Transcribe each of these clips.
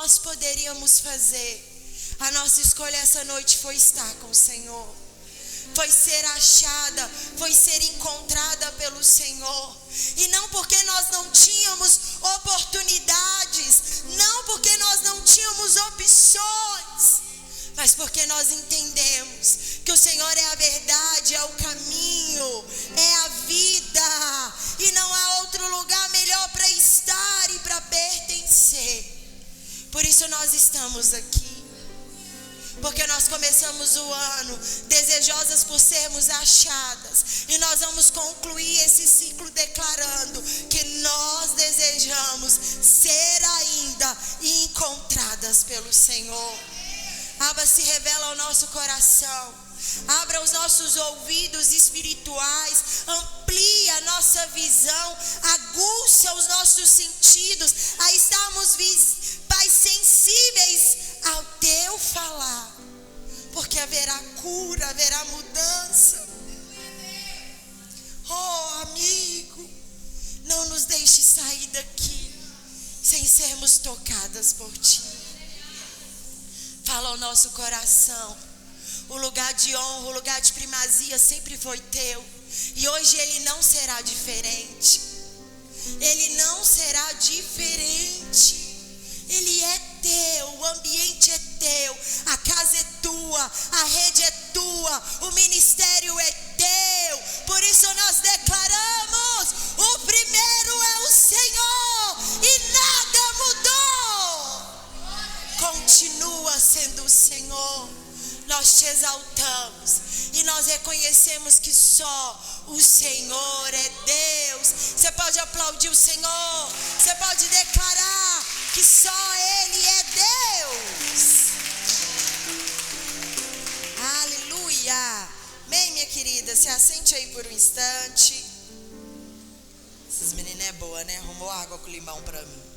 nós poderíamos fazer. A nossa escolha essa noite foi estar com o Senhor, foi ser achada, foi ser encontrada pelo Senhor. E não porque nós não tínhamos oportunidades, não porque nós não tínhamos opções, mas porque nós entendemos que o Senhor é a verdade, é o caminho, é a vida, e não há outro lugar melhor para estar e para pertencer. Por isso nós estamos aqui, porque nós começamos o ano desejosas por sermos achadas, e nós vamos concluir esse ciclo declarando que nós desejamos ser ainda encontradas pelo Senhor. Abba, se revela ao nosso coração, abra os nossos ouvidos espirituais, amplie a nossa visão, aguça os nossos sentidos, a estarmos, Pai, sensíveis ao teu falar, porque haverá cura, haverá mudança. Oh, amigo, não nos deixe sair daqui sem sermos tocadas por ti. Fala ao nosso coração. O lugar de honra, o lugar de primazia sempre foi teu, e hoje ele não será diferente. Ele não será diferente. Ele é teu, o ambiente é teu, a casa é tua, a rede é tua, o ministério é teu. Por isso nós declaramos: o primeiro é o Senhor e nada mudou. Continua sendo o Senhor. Nós te exaltamos e nós reconhecemos que só o Senhor é Deus. Você pode aplaudir o Senhor, você pode declarar que só Ele é Deus. Aleluia. Amém, minha querida, se assente aí por um instante. Essas meninas é boa, né? Arrumou água com limão pra mim.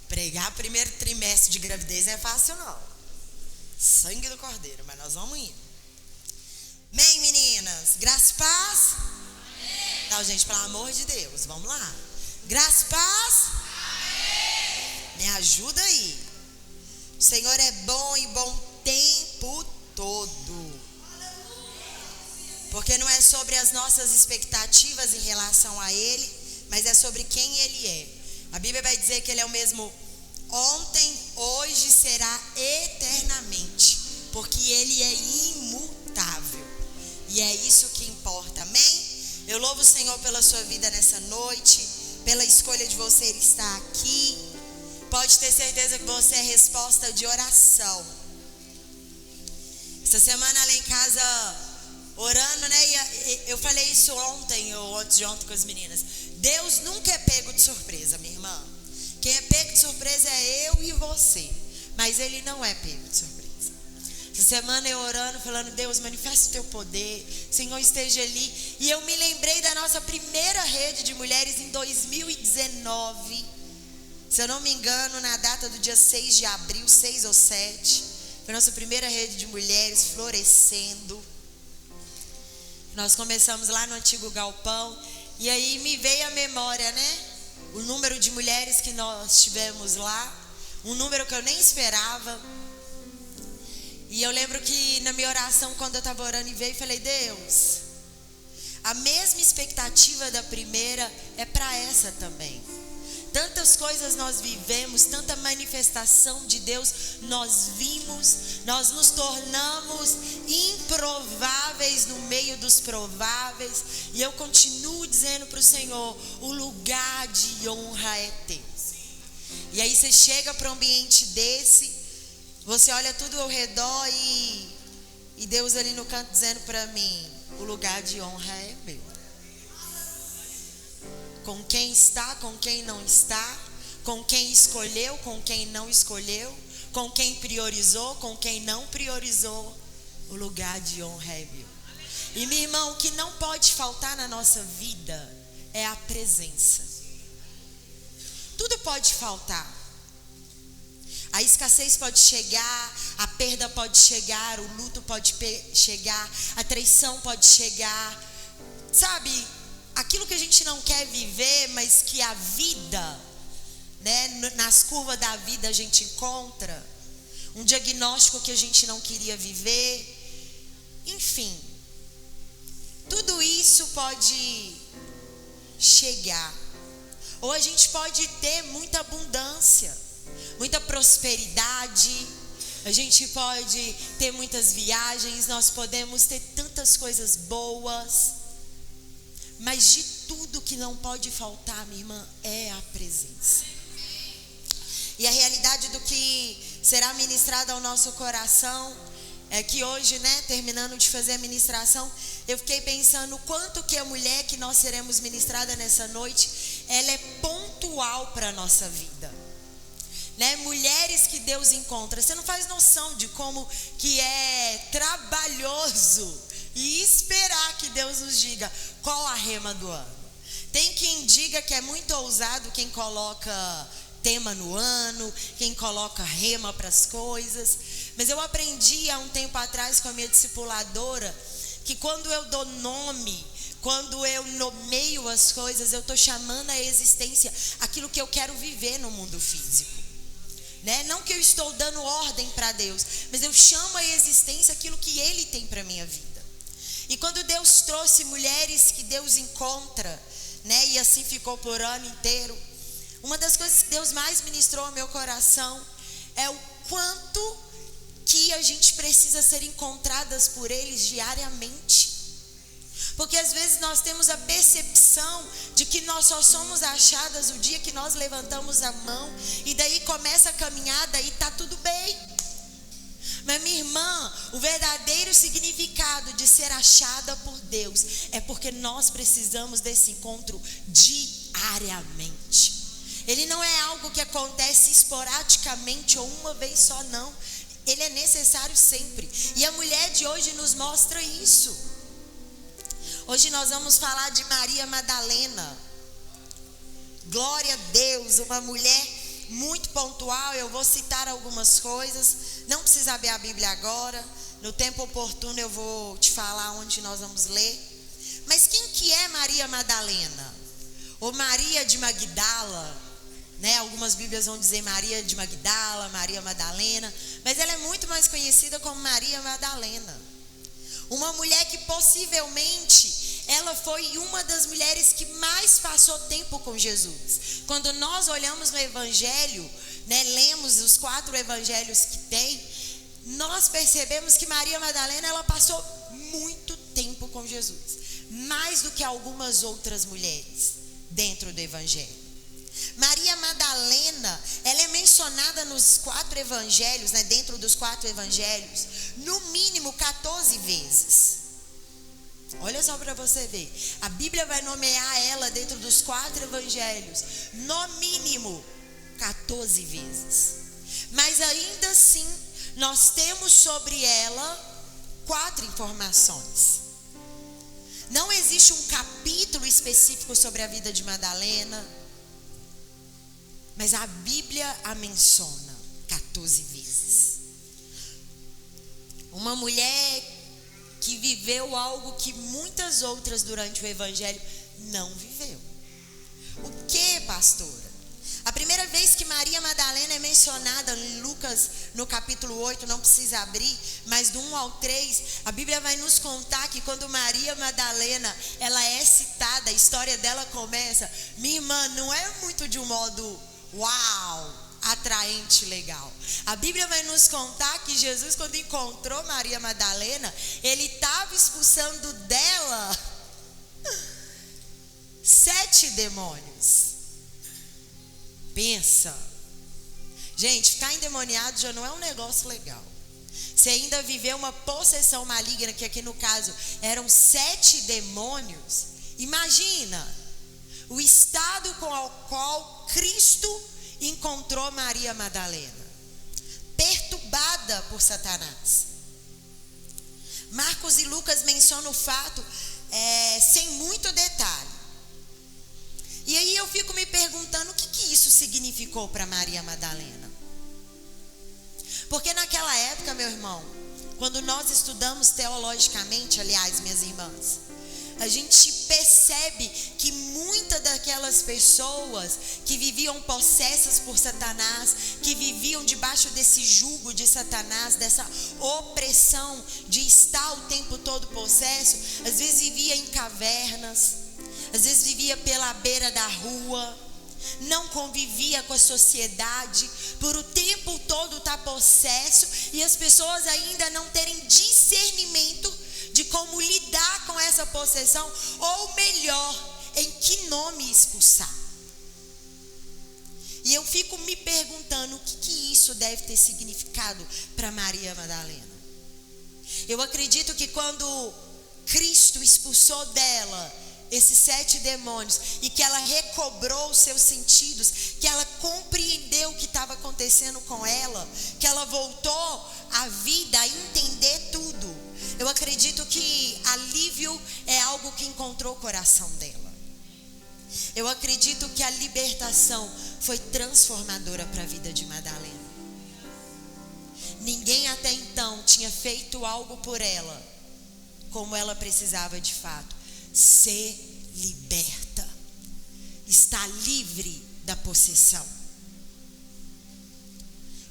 Pregar primeiro trimestre de gravidez não é fácil não. Sangue do Cordeiro, mas nós vamos indo. Amém, meninas? Graça e paz? Amém. Não, gente, pelo amor de Deus, vamos lá. Graça e paz? Amém. Me ajuda aí. O Senhor é bom e bom tempo todo. Porque não é sobre as nossas expectativas em relação a Ele, mas é sobre quem Ele é. A Bíblia vai dizer que Ele é o mesmo ontem, hoje, será eternamente, porque Ele é imutável, e é isso que importa, amém? Eu louvo o Senhor pela sua vida nessa noite, pela escolha de você estar aqui. Pode ter certeza que você é resposta de oração. Essa semana lá em casa, orando, né? E eu falei isso ontem ou antes de ontem com as meninas. Deus nunca é pego de surpresa, minha irmã. Quem é pego de surpresa é eu e você, mas Ele não é pego de surpresa. Essa semana eu orando, falando: Deus, manifesta o teu poder, Senhor, esteja ali. E eu me lembrei da nossa primeira rede de mulheres em 2019. Se eu não me engano, na data do dia 6 de abril, 6 ou 7, foi a nossa primeira rede de mulheres florescendo. Nós começamos lá no antigo galpão. E aí me veio à memória, né? O número de mulheres que nós tivemos lá. Um número que eu nem esperava. E eu lembro que na minha oração, quando eu estava orando e veio, falei: Deus, a mesma expectativa da primeira é para essa também. Tantas coisas nós vivemos, tanta manifestação de Deus nós vimos, nós nos tornamos improváveis no meio dos prováveis. E eu continuo dizendo para o Senhor: o lugar de honra é teu. E aí você chega para um ambiente desse, você olha tudo ao redor e Deus ali no canto dizendo para mim: o lugar de honra é meu. Com quem está, com quem não está, com quem escolheu, com quem não escolheu, com quem priorizou, com quem não priorizou, o lugar de honra é meu. E meu irmão, o que não pode faltar na nossa vida é a presença. Tudo pode faltar. A escassez pode chegar, a perda pode chegar, o luto pode chegar, a traição pode chegar, sabe? aquilo que a gente não quer viver, mas que a vida, né, nas curvas da vida a gente encontra, um diagnóstico que a gente não queria viver, enfim, tudo isso pode chegar, ou a gente pode ter muita abundância, muita prosperidade, a gente pode ter muitas viagens, nós podemos ter tantas coisas boas, mas de tudo que não pode faltar, minha irmã, é a presença. E a realidade do que será ministrado ao nosso coração é que hoje, né, terminando de fazer a ministração, eu fiquei pensando o quanto que a mulher que nós seremos ministrada nessa noite, ela é pontual para a nossa vida. Né, mulheres que Deus encontra, você não faz noção de como que é trabalhoso e esperar que Deus nos diga qual a rema do ano. Tem quem diga que é muito ousado quem coloca tema no ano, quem coloca rema para as coisas, mas eu aprendi há um tempo atrás com a minha discipuladora que quando eu dou nome, quando eu nomeio as coisas, eu estou chamando à existência aquilo que eu quero viver no mundo físico. Né? Não que eu estou dando ordem para Deus, mas eu chamo à existência aquilo que Ele tem para a minha vida. E quando Deus trouxe mulheres que Deus encontra, né? E assim ficou por ano inteiro, uma das coisas que Deus mais ministrou ao meu coração é o quanto que a gente precisa ser encontradas por eles diariamente. Porque às vezes nós temos a percepção de que nós só somos achadas o dia que nós levantamos a mão e daí começa a caminhada e está tudo bem. Mas minha irmã, o verdadeiro significado de ser achada por Deus é porque nós precisamos desse encontro diariamente. Ele não é algo que acontece esporadicamente ou uma vez só, não. Ele é necessário sempre. E a mulher de hoje nos mostra isso. Hoje nós vamos falar de Maria Madalena. Glória a Deus, uma mulher muito pontual. Eu vou citar algumas coisas. Não precisa abrir a Bíblia agora. No tempo oportuno eu vou te falar onde nós vamos ler. Mas quem que é Maria Madalena? Ou Maria de Magdala, né? Algumas Bíblias vão dizer Maria de Magdala, Maria Madalena. Mas ela é muito mais conhecida como Maria Madalena. Uma mulher que possivelmente ela foi uma das mulheres que mais passou tempo com Jesus. Quando nós olhamos no Evangelho, né, lemos os 4 evangelhos que tem, nós percebemos que Maria Madalena ela passou muito tempo com Jesus, mais do que algumas outras mulheres dentro do Evangelho. Maria Madalena, ela é mencionada nos 4 evangelhos, né, dentro dos 4 evangelhos, no mínimo 14 vezes. Olha só para você ver, a Bíblia vai nomear ela dentro dos 4 evangelhos, no mínimo 14 vezes. Mas ainda assim, nós temos sobre ela 4 informações. Não existe um capítulo específico sobre a vida de Madalena, mas a Bíblia a menciona 14 vezes. Uma mulher que viveu algo que muitas outras durante o Evangelho não viveu. O que, pastora? A primeira vez que Maria Madalena é mencionada em Lucas, no capítulo 8, não precisa abrir, mas do 1 ao 3, a Bíblia vai nos contar que quando Maria Madalena, ela é citada, a história dela começa, minha irmã, não é muito de um modo uau, atraente, legal. A Bíblia vai nos contar que Jesus, quando encontrou Maria Madalena, ele estava expulsando dela 7 demônios. Pensa. Gente, ficar endemoniado já não é um negócio legal. Você ainda viveu uma possessão maligna, que aqui no caso eram 7 demônios. Imagina o estado com o qual Cristo encontrou Maria Madalena, perturbada por Satanás. Marcos e Lucas mencionam o fato sem muito detalhe. E aí eu fico me perguntando o que isso significou para Maria Madalena. Porque naquela época, meu irmão, quando nós estudamos teologicamente, aliás, minhas irmãs, a gente percebe que muitas daquelas pessoas que viviam possessas por Satanás, que viviam debaixo desse jugo de Satanás, dessa opressão de estar o tempo todo possesso, às vezes vivia em cavernas, às vezes vivia pela beira da rua, não convivia com a sociedade, por o tempo todo estar possesso, e as pessoas ainda não terem discernimento de como lidar com essa possessão, ou melhor, em que nome expulsar. E eu fico me perguntando o que isso deve ter significado para Maria Madalena. Eu acredito que quando Cristo expulsou dela esses 7 demônios, e que ela recobrou os seus sentidos, que ela compreendeu o que estava acontecendo com ela, que ela voltou à vida, a entender tudo, eu acredito que alívio é algo que encontrou o coração dela. Eu acredito que a libertação foi transformadora para a vida de Madalena. Ninguém até então tinha feito algo por ela como ela precisava de fato. Ser liberta, está livre da possessão.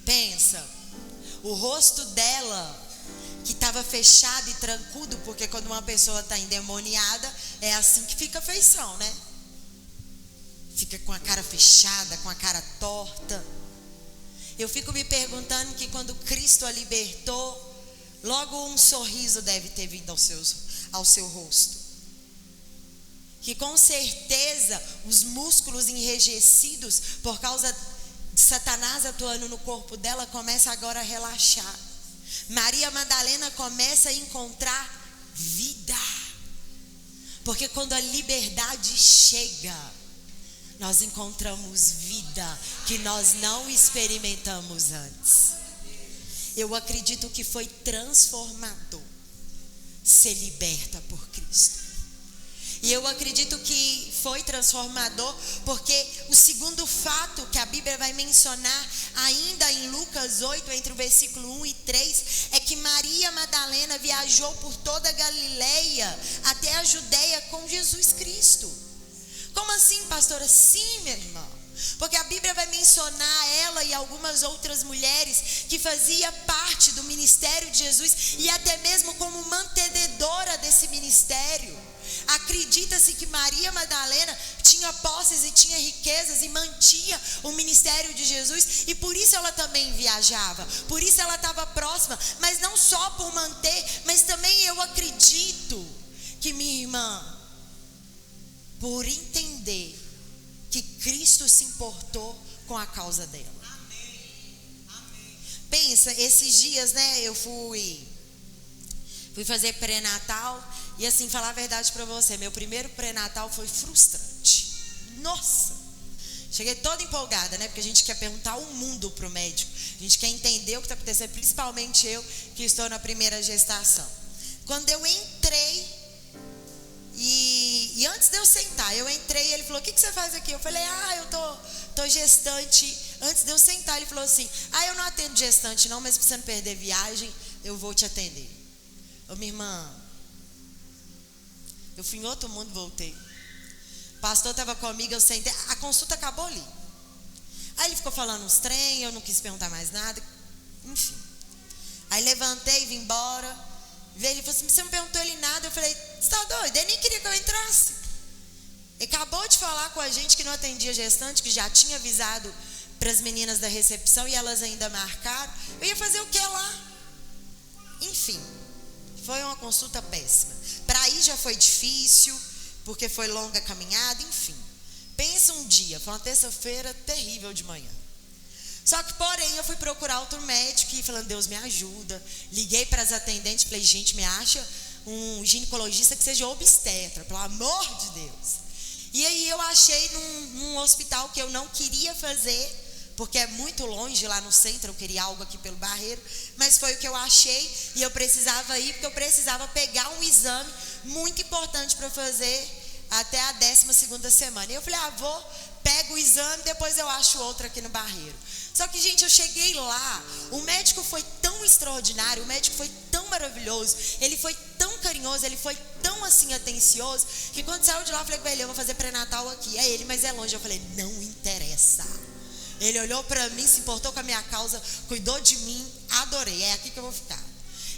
Pensa, o rosto dela que estava fechado e trancudo, porque quando uma pessoa está endemoniada é assim que fica a feição, né? Fica com a cara fechada, com a cara torta. Eu fico me perguntando que quando Cristo a libertou, logo um sorriso deve ter vindo ao seu rosto. Que com certeza os músculos enrijecidos por causa de Satanás atuando no corpo dela começam agora a relaxar. Maria Madalena começa a encontrar vida, porque quando a liberdade chega, nós encontramos vida que nós não experimentamos antes. Eu acredito que foi transformador ser liberta por Cristo. E eu acredito que foi transformador, porque o segundo fato que a Bíblia vai mencionar ainda em Lucas 8, entre o versículo 1 e 3, é que Maria Madalena viajou por toda a Galileia até a Judeia com Jesus Cristo. Como assim, pastora? Sim, meu irmão. Porque a Bíblia vai mencionar ela e algumas outras mulheres que fazia parte do ministério de Jesus, e até mesmo como mantenedora desse ministério. Acredita-se que Maria Madalena tinha posses e tinha riquezas e mantinha o ministério de Jesus, e por isso ela também viajava, por isso ela estava próxima, mas não só por manter, mas também eu acredito que minha irmã, por entender que Cristo se importou com a causa dela. Pensa, esses dias, né, eu fui fazer pré-natal. E assim, falar a verdade para você, meu primeiro pré-natal foi frustrante. Nossa, cheguei toda empolgada, né? Porque a gente quer perguntar o mundo pro médico. A gente quer entender o que está acontecendo, principalmente eu que estou na primeira gestação. Quando eu entrei, e antes de eu sentar, eu entrei e ele falou: o que você faz aqui? Eu falei: eu tô gestante. Antes de eu sentar, ele falou assim: eu não atendo gestante não, mas pra você não perder viagem, eu vou te atender. Ô, minha irmã, eu fui em outro mundo e voltei. O pastor estava comigo, eu sentei, a consulta acabou ali. Aí ele ficou falando uns trem, eu não quis perguntar mais nada, enfim. Aí levantei e vim embora. Ele falou assim: você não perguntou ele nada? Eu falei: você tá doido? Ele nem queria que eu entrasse. Ele acabou de falar com a gente que não atendia gestante, que já tinha avisado para as meninas da recepção e elas ainda marcaram. Eu ia fazer o que lá? Enfim, foi uma consulta péssima. Para ir já foi difícil, porque foi longa a caminhada, enfim. Pensa um dia, foi uma terça-feira terrível de manhã. Só que, porém, eu fui procurar outro médico e falando: Deus me ajuda. Liguei para as atendentes, falei: gente, me acha um ginecologista que seja obstetra, pelo amor de Deus. E aí eu achei num hospital que eu não queria fazer, porque é muito longe lá no centro, eu queria algo aqui pelo Barreiro, mas foi o que eu achei, e eu precisava ir, porque eu precisava pegar um exame muito importante para fazer até a 12ª semana. E eu falei: pego o exame, depois eu acho outro aqui no Barreiro. Só que, gente, eu cheguei lá, o médico foi tão extraordinário, o médico foi tão maravilhoso, ele foi tão carinhoso, ele foi tão assim atencioso, que quando saiu de lá eu falei com ele, eu vou fazer pré-natal aqui. É ele, mas é longe. Eu falei, não interessa. Ele olhou pra mim, se importou com a minha causa, cuidou de mim, adorei, é aqui que eu vou ficar.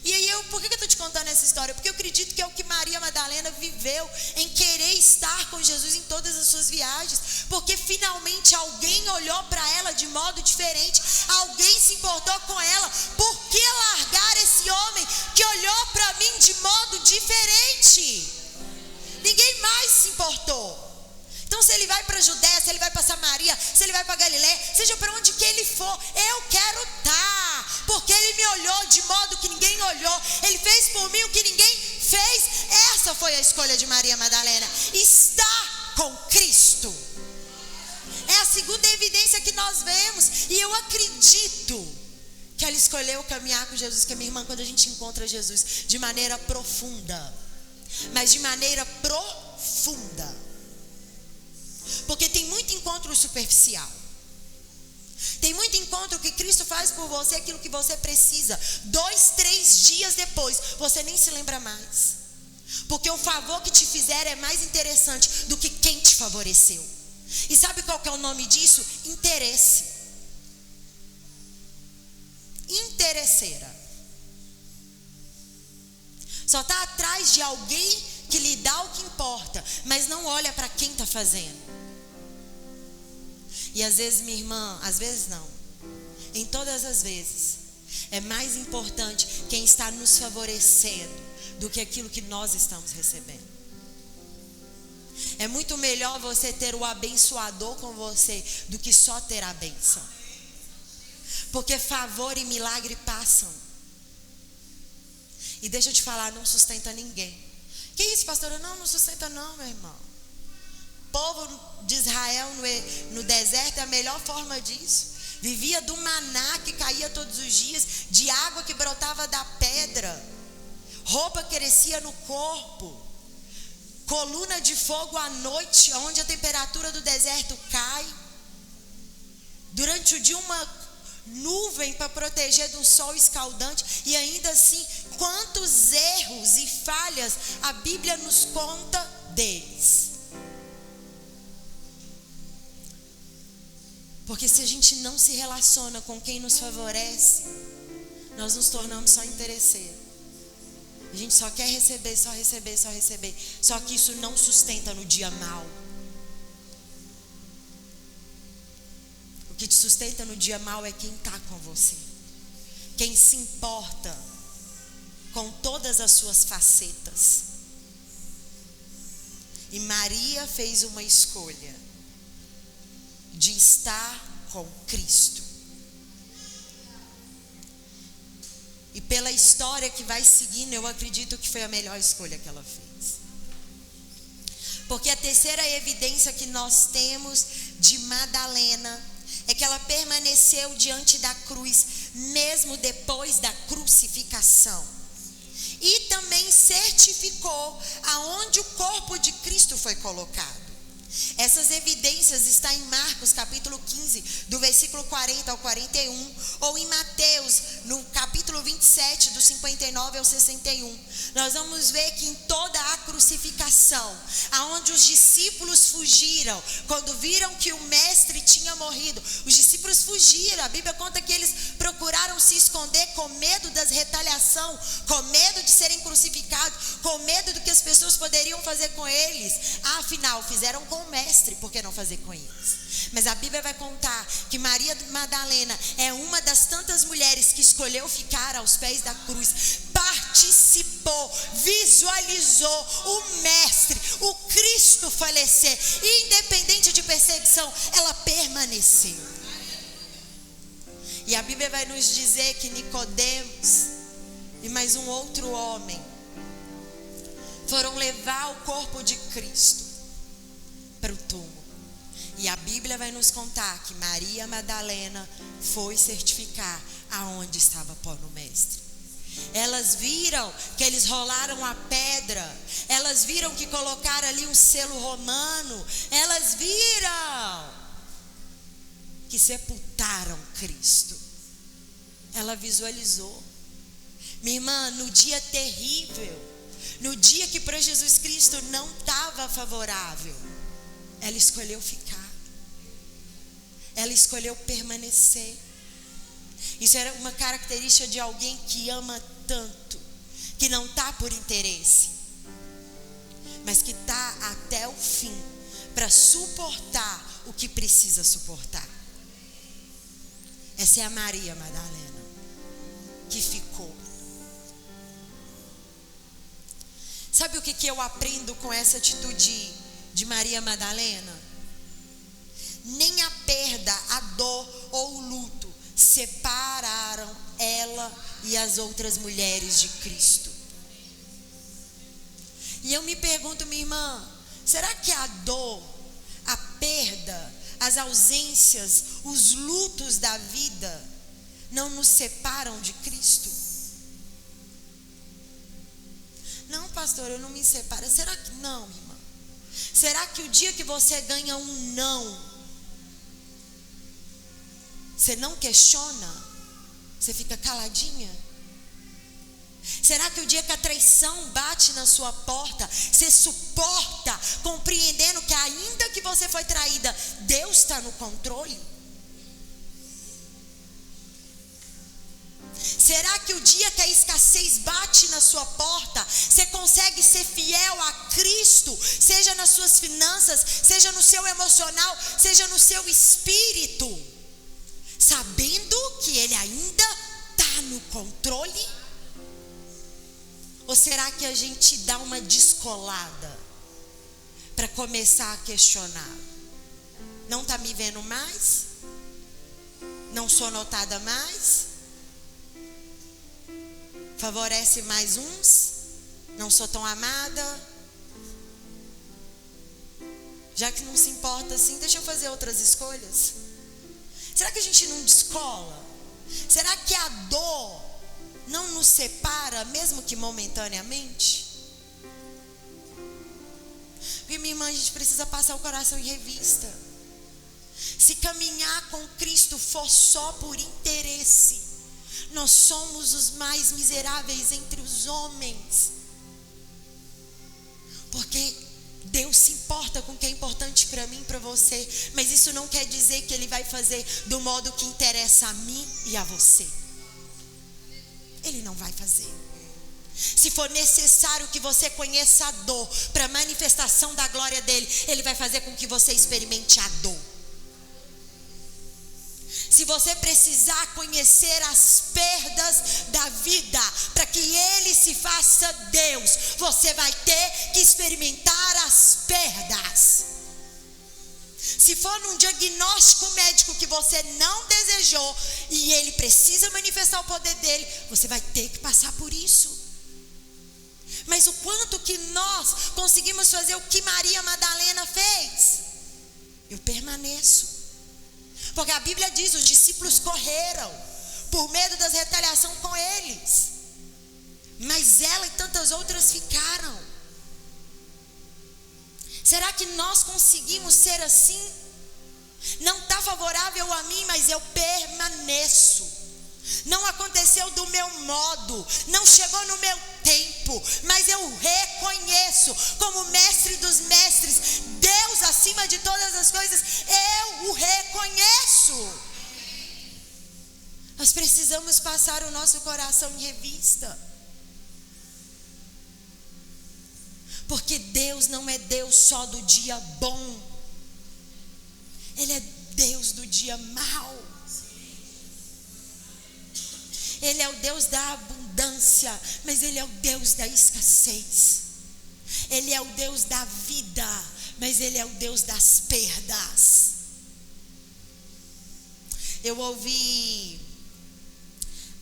E aí, por que eu estou te contando essa história? Porque eu acredito que é o que Maria Madalena viveu, em querer estar com Jesus em todas as suas viagens, porque finalmente alguém olhou para ela de modo diferente, alguém se importou com ela. Por que largar esse homem que olhou para mim de modo diferente? Ninguém mais se importou. Então, se ele vai para a Judéia, se ele vai para Samaria, se ele vai para Galiléia, seja para onde que ele for, eu quero estar, porque ele me olhou de modo que ninguém olhou, ele fez por mim o que ninguém fez. Essa foi a escolha de Maria Madalena, estar com Cristo. É a segunda evidência que nós vemos, e eu acredito que ela escolheu caminhar com Jesus, que a minha irmã, quando a gente encontra Jesus de maneira profunda, mas de maneira profunda, porque tem muito encontro superficial. Tem muito encontro que Cristo faz por você aquilo que você precisa. 2, 3 dias depois, você nem se lembra mais. Porque o favor que te fizeram é mais interessante do que quem te favoreceu. E sabe qual que é o nome disso? Interesse. Interesseira. Só está atrás de alguém que lhe dá o que importa, mas não olha para quem está fazendo. E às vezes, minha irmã, às vezes não, em todas as vezes, é mais importante quem está nos favorecendo do que aquilo que nós estamos recebendo. É muito melhor você ter o abençoador com você do que só ter a bênção, porque favor e milagre passam. E deixa eu te falar, não sustenta ninguém. Que isso, pastora? Não sustenta não, meu irmão. O povo de Israel no deserto é a melhor forma disso. Vivia do maná que caía todos os dias, de água que brotava da pedra, roupa que crescia no corpo, coluna de fogo à noite, onde a temperatura do deserto cai. Durante o dia uma nuvem para proteger do sol escaldante. E ainda assim, quantos erros e falhas a Bíblia nos conta deles. Porque se a gente não se relaciona com quem nos favorece, nós nos tornamos só interesseiros. A gente só quer receber, só receber, só receber. Só que isso não sustenta no dia mau. O que te sustenta no dia mau é quem está com você, quem se importa com todas as suas facetas. E Maria fez uma escolha de estar com Cristo. E pela história que vai seguindo, eu acredito que foi a melhor escolha que ela fez. Porque a terceira evidência que nós temos de Madalena é que ela permaneceu diante da cruz, mesmo depois da crucificação. E também certificou aonde o corpo de Cristo foi colocado. Essas evidências estão em Marcos capítulo 15, do versículo 40 ao 41, ou em Mateus, no capítulo 27, do 59 ao 61. Nós vamos ver que em toda a crucificação, aonde os discípulos fugiram, quando viram que o mestre tinha morrido, os discípulos fugiram. A Bíblia conta que eles procuraram se esconder com medo das retaliações, com medo de serem crucificados, com medo do que as pessoas poderiam fazer com eles. Afinal, fizeram com o mestre, por que não fazer com eles? Mas a Bíblia vai contar que Maria Madalena é uma das tantas mulheres que escolheu ficar aos pés da cruz, participou, visualizou o mestre, o Cristo falecer, e independente de perseguição, ela permaneceu. E a Bíblia vai nos dizer que Nicodemos e mais um outro homem foram levar o corpo de Cristo para o túmulo. E a Bíblia vai nos contar que Maria Madalena foi certificar aonde estava pó no mestre. Elas viram que eles rolaram a pedra, elas viram que colocaram ali um selo romano, elas viram que sepultaram Cristo. Ela visualizou. Minha irmã, no dia terrível, No dia que para Jesus Cristo não estava favorável, ela escolheu ficar. Ela escolheu permanecer. Isso era uma característica de alguém que ama tanto, que não está por interesse, mas que está até o fim para suportar o que precisa suportar. Essa é a Maria Madalena, que ficou. Sabe o que eu aprendo com essa atitude de Maria Madalena? Nem a perda, a dor ou o luto separaram ela e as outras mulheres de Cristo. E eu me pergunto, minha irmã, será que a dor, a perda, as ausências, os lutos da vida não nos separam de Cristo? Não, pastor, eu não me separo. Será que não, irmã? Será que o dia que você ganha um não, você não questiona? Você fica caladinha? Será que o dia que a traição bate na sua porta, você suporta, compreendendo que ainda que você foi traída, Deus está no controle? Será que o dia que a escassez bate na sua porta, você consegue ser fiel a Cristo, seja nas suas finanças, seja no seu emocional, seja no seu espírito, sabendo que Ele ainda está no controle? Ou será que a gente dá uma descolada para começar a questionar? Não está me vendo mais? Não sou notada mais? Favorece mais uns? Não sou tão amada? Já que não se importa assim, deixa eu fazer outras escolhas. Será que a gente não descola? Será que a dor não nos separa, mesmo que momentaneamente? Porque, minha irmã, a gente precisa passar o coração em revista. Se caminhar com Cristo for só por interesse, nós somos os mais miseráveis entre os homens. Porque Deus se importa com o que é importante para mim e para você, mas isso não quer dizer que Ele vai fazer do modo que interessa a mim e a você. Ele não vai fazer. Se for necessário que você conheça a dor para a manifestação da glória dele, Ele vai fazer com que você experimente a dor. Se você precisar conhecer as perdas da vida para que Ele se faça Deus, você vai ter que experimentar as perdas. Se for num diagnóstico médico que você não desejou e Ele precisa manifestar o poder dele, você vai ter que passar por isso. Mas o quanto que nós conseguimos fazer o que Maria Madalena fez? Eu permaneço. Porque a Bíblia diz, os discípulos correram por medo das retaliações com eles, mas ela e tantas outras ficaram. Será que nós conseguimos ser assim? Não está favorável a mim, mas eu permaneço. Não aconteceu do meu modo, não chegou no meu tempo, mas eu reconheço como mestre dos mestres, Deus acima de todas as coisas, eu o reconheço. Nós precisamos passar o nosso coração em revista, porque Deus não é Deus só do dia bom, Ele é Deus do dia mau. Ele é o Deus da abundância, mas Ele é o Deus da escassez. Ele é o Deus da vida, mas Ele é o Deus das perdas. Eu ouvi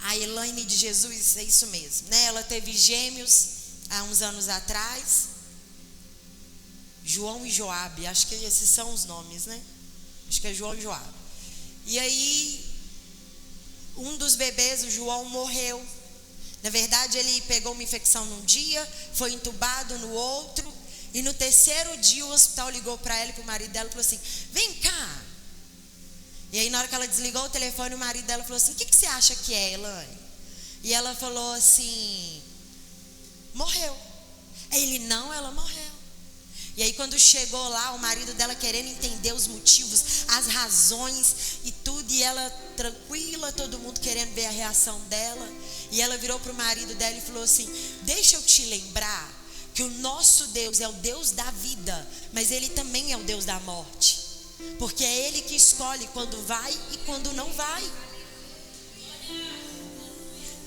a Elaine de Jesus, é isso mesmo, né? Ela teve gêmeos há uns anos atrás, João e Joabe, acho que esses são os nomes, né? Acho que é João e Joabe. E aí, um dos bebês, o João, morreu. Na verdade, ele pegou uma infecção num dia, foi entubado no outro, e no terceiro dia o hospital ligou para ela e para o marido dela e falou assim: vem cá. E aí, na hora que ela desligou o telefone, o marido dela falou assim: o que você acha que é, Elaine? E ela falou assim: morreu. Aí ele, não, ela morreu. E aí quando chegou lá, o marido dela querendo entender os motivos, as razões e tudo, e ela tranquila, todo mundo querendo ver a reação dela. E ela virou para o marido dela e falou assim: deixa eu te lembrar que o nosso Deus é o Deus da vida, mas Ele também é o Deus da morte, porque é Ele que escolhe quando vai e quando não vai.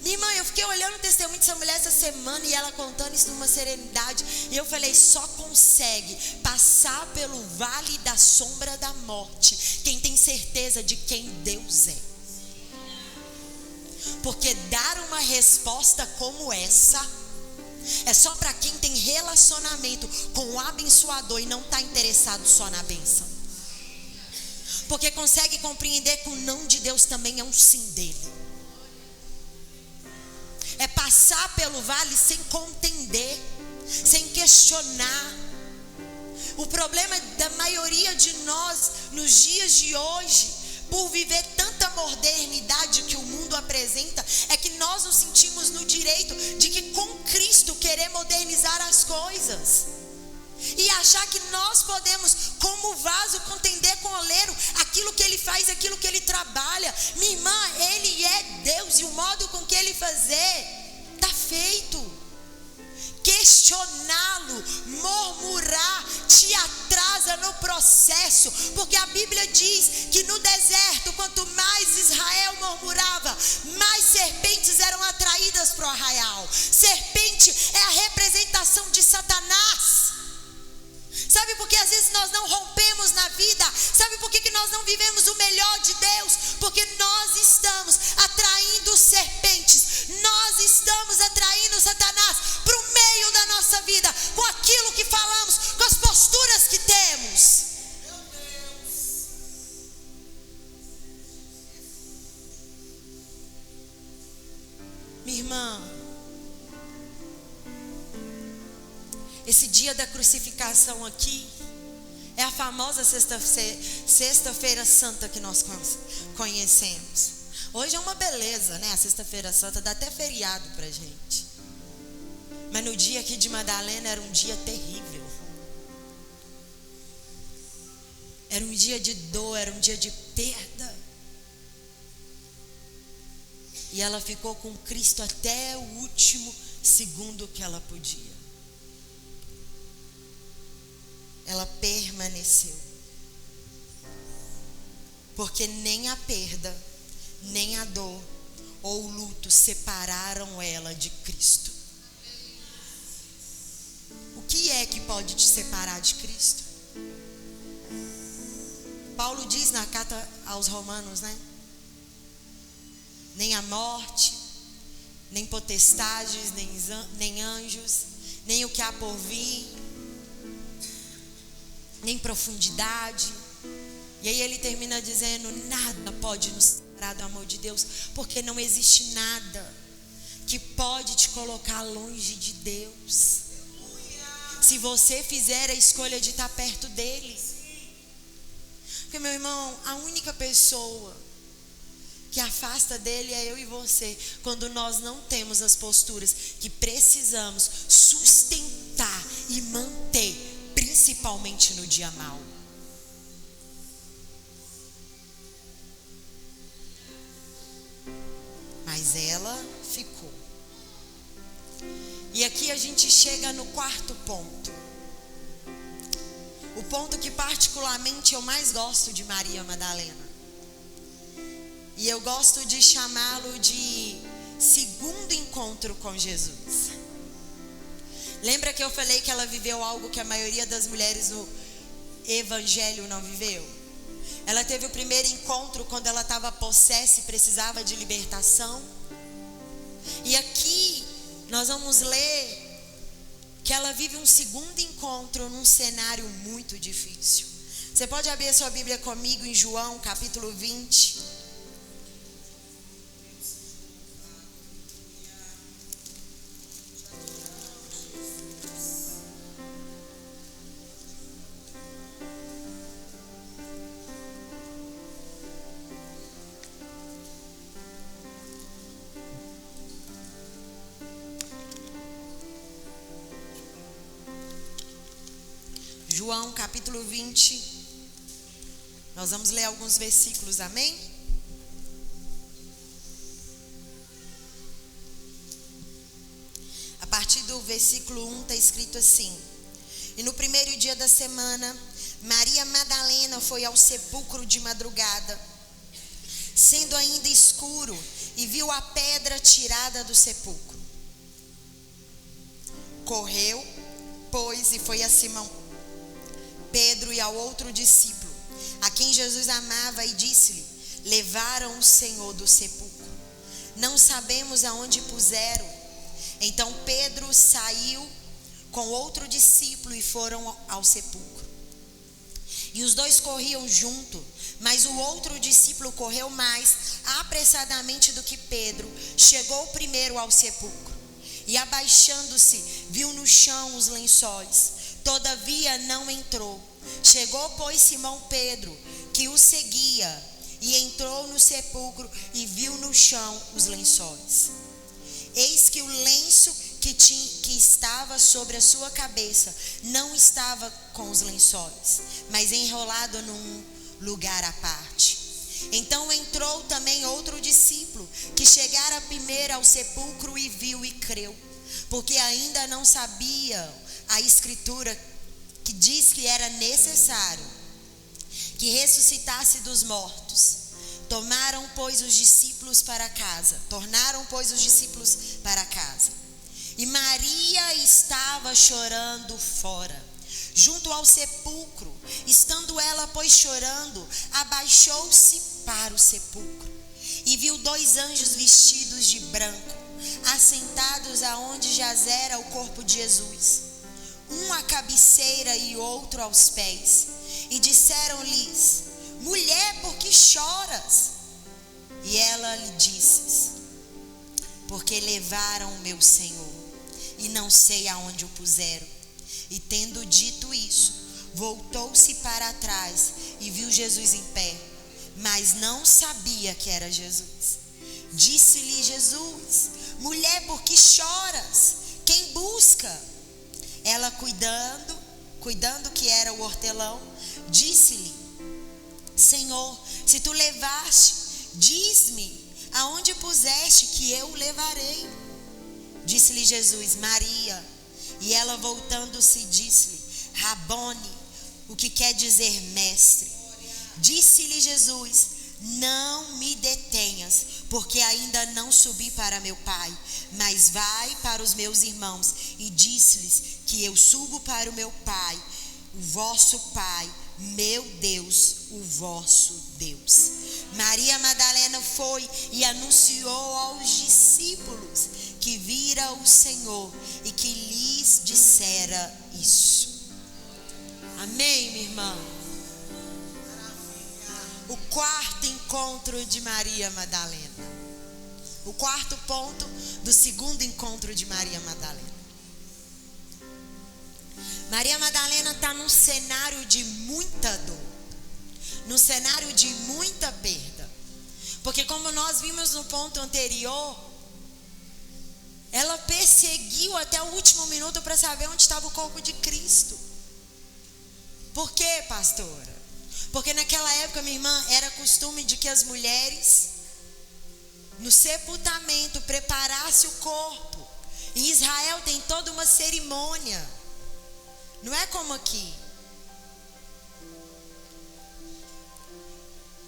Minha irmã, eu fiquei olhando o testemunho dessa mulher essa semana e ela contando isso numa serenidade. E eu falei, só consegue passar pelo vale da sombra da morte quem tem certeza de quem Deus é. Porque dar uma resposta como essa é só para quem tem relacionamento com o abençoador e não está interessado só na bênção. Porque consegue compreender que o não de Deus também é um sim dele. É passar pelo vale sem contender, sem questionar. O problema da maioria de nós nos dias de hoje, por viver tanta modernidade que o mundo apresenta, é que nós nos sentimos no direito de que com Cristo querer modernizar as coisas. E achar que nós podemos, como vaso, contender com o oleiro aquilo que ele faz, aquilo que ele trabalha. Minha irmã, ele é Deus e o modo com que ele fazer está feito. Questioná-lo, murmurar, te atrasa no processo, porque a Bíblia diz que no deserto, quanto mais Israel murmurava, mais serpentes eram atraídas para o arraial. Serpente é a representação de Satanás. Sabe por que às vezes nós não rompemos na vida? Sabe por que nós não vivemos o melhor de Deus? Porque nós estamos atraindo serpentes, nós estamos atraindo Satanás para o meio da nossa vida, com aquilo que falamos, com as posturas que temos. Meu Deus. Minha irmã, esse dia da crucificação aqui é a famosa sexta-feira santa que nós conhecemos. Hoje é uma beleza, né? A sexta-feira santa dá até feriado pra gente. Mas no dia aqui de Madalena era um dia terrível. Era um dia de dor, era um dia de perda. E ela ficou com Cristo até o último segundo que ela podia. Ela permaneceu. Porque nem a perda, nem a dor ou o luto separaram ela de Cristo. O que é que pode te separar de Cristo? Paulo diz na carta aos Romanos, né? Nem a morte, nem potestades, nem anjos, nem o que há por vir, nem profundidade. E aí ele termina dizendo: nada pode nos separar do amor de Deus, porque não existe nada que pode te colocar longe de Deus, se você fizer a escolha de estar perto dele. Porque, meu irmão, a única pessoa que afasta dele é eu e você, quando nós não temos as posturas que precisamos sustentar e manter, principalmente no dia mau. Mas ela ficou. E aqui a gente chega no quarto ponto. O ponto que particularmente eu mais gosto de Maria Madalena. E eu gosto de chamá-lo de segundo encontro com Jesus. Lembra que eu falei que ela viveu algo que a maioria das mulheres no evangelho não viveu? Ela teve o primeiro encontro quando ela estava possessa e precisava de libertação. E aqui nós vamos ler que ela vive um segundo encontro num cenário muito difícil. Você pode abrir a sua Bíblia comigo em João capítulo 20. João capítulo 20. Nós vamos ler alguns versículos, amém? A partir do versículo 1 está escrito assim: E no primeiro dia da semana, Maria Madalena foi ao sepulcro de madrugada, sendo ainda escuro, e viu a pedra tirada do sepulcro. Correu, pois, e foi a Simão Pedro e ao outro discípulo, a quem Jesus amava, e disse-lhe: Levaram o Senhor do sepulcro, não sabemos aonde puseram. Então Pedro saiu com outro discípulo e foram ao sepulcro. E os dois corriam junto, mas o outro discípulo correu mais apressadamente do que Pedro. Chegou primeiro ao sepulcro e, abaixando-se, viu no chão os lençóis. Todavia não entrou. Chegou, pois, Simão Pedro, que o seguia, e entrou no sepulcro e viu no chão os lençóis. Eis que o lenço que estava sobre a sua cabeça não estava com os lençóis, mas enrolado num lugar à parte. Então entrou também outro discípulo, que chegara primeiro ao sepulcro e viu e creu, porque ainda não sabia a escritura que diz que era necessário que ressuscitasse dos mortos. Tornaram, pois, os discípulos para casa. E Maria estava chorando fora, junto ao sepulcro. Estando ela, pois, chorando, abaixou-se para o sepulcro e viu dois anjos vestidos de branco, assentados aonde jazera o corpo de Jesus, um à cabeceira e outro aos pés. E disseram-lhes: Mulher, por que choras? E ela lhe disse: Porque levaram o meu Senhor, e não sei aonde o puseram. E tendo dito isso, voltou-se para trás e viu Jesus em pé, mas não sabia que era Jesus. Disse-lhe Jesus: Mulher, por que choras? Quem busca? Ela, cuidando que era o hortelão, disse-lhe: Senhor, se tu levaste, diz-me aonde puseste, que eu o levarei. Disse-lhe Jesus: Maria. E ela, voltando-se, disse-lhe: Rabone, o que quer dizer mestre. Disse-lhe Jesus: Não me detenhas, porque ainda não subi para meu Pai, mas vai para os meus irmãos e disse-lhes que eu subo para o meu Pai, o vosso Pai, meu Deus, o vosso Deus. Maria Madalena foi e anunciou aos discípulos que vira o Senhor e que lhes dissera isso. Amém, minha irmã? O quarto encontro de Maria Madalena. O quarto ponto do segundo encontro de Maria Madalena. Maria Madalena está num cenário de muita dor, num cenário de muita perda. Porque, como nós vimos no ponto anterior, ela perseguiu até o último minuto para saber onde estava o corpo de Cristo. Por quê, pastora? Porque naquela época, minha irmã, era costume de que as mulheres, no sepultamento, preparassem o corpo. Em Israel tem toda uma cerimônia. Não é como aqui.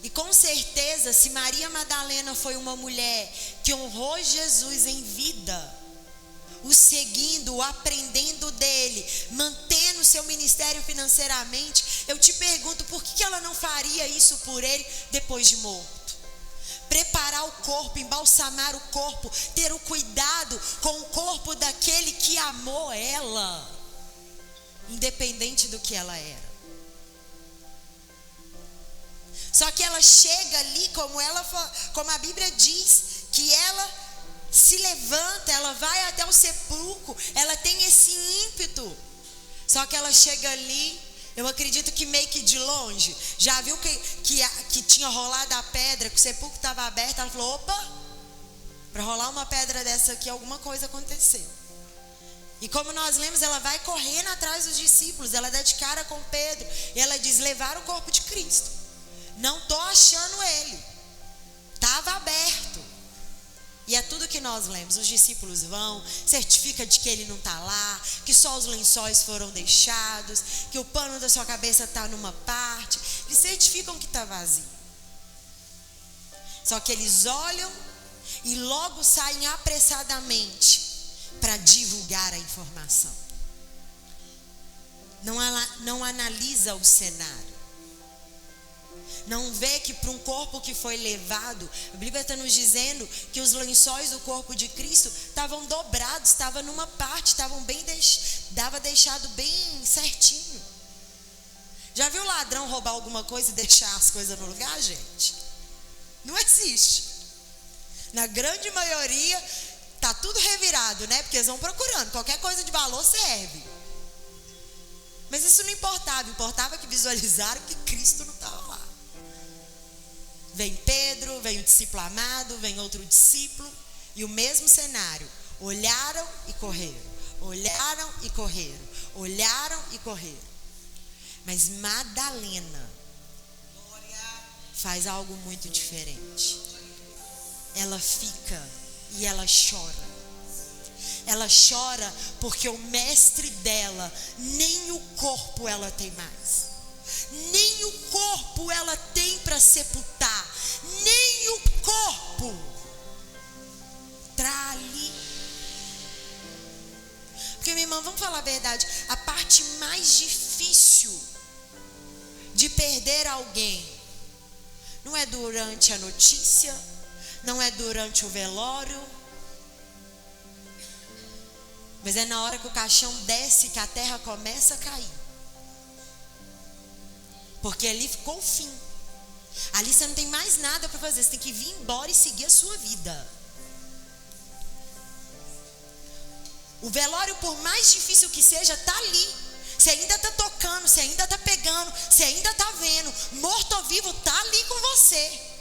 E com certeza, se Maria Madalena foi uma mulher que honrou Jesus em vida, o seguindo, o aprendendo dele, mantendo seu ministério financeiramente, eu te pergunto, por que ela não faria isso por ele depois de morto? Preparar o corpo, embalsamar o corpo, ter o cuidado com o corpo daquele que amou ela, independente do que ela era. Só que ela chega ali, como a Bíblia diz, que ela se levanta, ela vai até o sepulcro, ela tem esse ímpeto. Só que ela chega ali, eu acredito que meio que de longe, já viu que tinha rolado a pedra, que o sepulcro estava aberto, ela falou: opa, para rolar uma pedra dessa aqui, alguma coisa aconteceu. E como nós lemos, ela vai correndo atrás dos discípulos, ela dá de cara com Pedro, e ela diz: levar o corpo de Cristo. Não estou achando ele. Estava aberto. E é tudo que nós lemos. Os discípulos vão, certifica de que ele não está lá, que só os lençóis foram deixados, que o pano da sua cabeça está numa parte. Eles certificam que está vazio. Só que eles olham e logo saem apressadamente para divulgar a informação. Não analisa o cenário. Não vê que para um corpo que foi levado, a Bíblia está nos dizendo que os lençóis do corpo de Cristo estavam dobrados, estavam numa parte, estavam bem dava deixado bem certinho. Já viu ladrão roubar alguma coisa e deixar as coisas no lugar, gente? Não existe. Na grande maioria tá tudo revirado, né? Porque eles vão procurando, qualquer coisa de valor serve. Mas isso não importava que visualizaram que Cristo não estava lá. Vem Pedro, vem o discípulo amado, vem outro discípulo, e o mesmo cenário. Olharam e correram, olharam e correram, olharam e correram. Mas Madalena faz algo muito diferente. Ela fica e ela chora. Ela chora porque o mestre dela, nem o corpo ela tem mais. Nem o corpo ela tem para sepultar. Nem o corpo está ali. Porque, minha irmã, vamos falar a verdade, a parte mais difícil de perder alguém não é durante a notícia, não é durante o velório, mas é na hora que o caixão desce que a terra começa a cair. Porque ali ficou o fim. Ali você não tem mais nada para fazer, você tem que vir embora e seguir a sua vida. O velório, por mais difícil que seja, está ali. Você ainda está tocando, você ainda está pegando, você ainda está vendo. Morto ou vivo, está ali com você.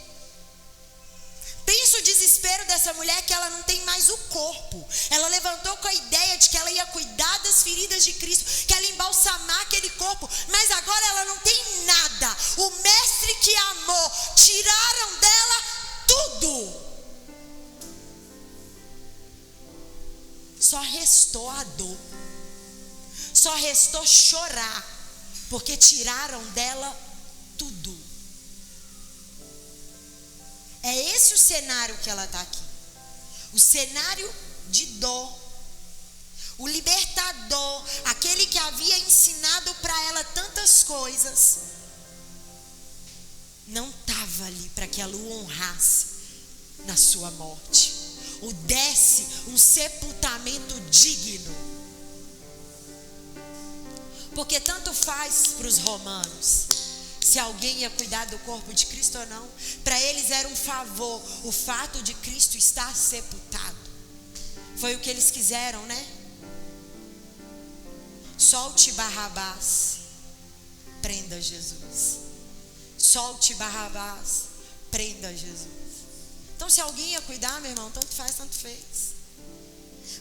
Pensa o desespero dessa mulher, que ela não tem mais o corpo. Ela levantou com a ideia de que ela ia cuidar das feridas de Cristo, que ela ia embalsamar aquele corpo, mas agora ela não tem nada. O mestre que a amou, tiraram dela tudo. Só restou a dor. Só restou chorar, porque tiraram dela tudo. É esse o cenário que ela está aqui. O cenário de dor. O libertador, aquele que havia ensinado para ela tantas coisas, não estava ali para que ela o honrasse na sua morte, o desse um sepultamento digno. Porque tanto faz para os romanos se alguém ia cuidar do corpo de Cristo ou não. Para eles era um favor o fato de Cristo estar sepultado. Foi o que eles quiseram, né? Solte Barrabás, prenda Jesus. Solte Barrabás, prenda Jesus. Então, se alguém ia cuidar, meu irmão, tanto faz, tanto fez.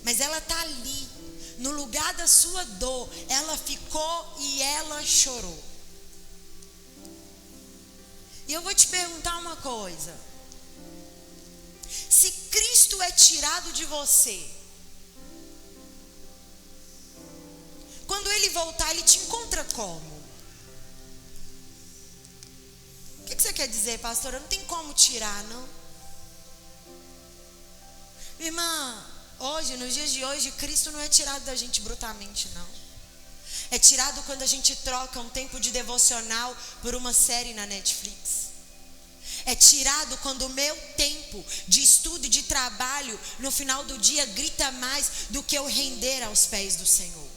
Mas ela está ali, no lugar da sua dor, ela ficou e ela chorou. E eu vou te perguntar uma coisa. Se Cristo é tirado de você, quando Ele voltar, Ele te encontra como? O que você quer dizer, pastora? Não tem como tirar, não? Irmã, hoje, nos dias de hoje, Cristo não é tirado da gente brutalmente, não. É tirado quando a gente troca um tempo de devocional por uma série na Netflix. É tirado quando o meu tempo de estudo e de trabalho no final do dia grita mais do que eu render aos pés do Senhor.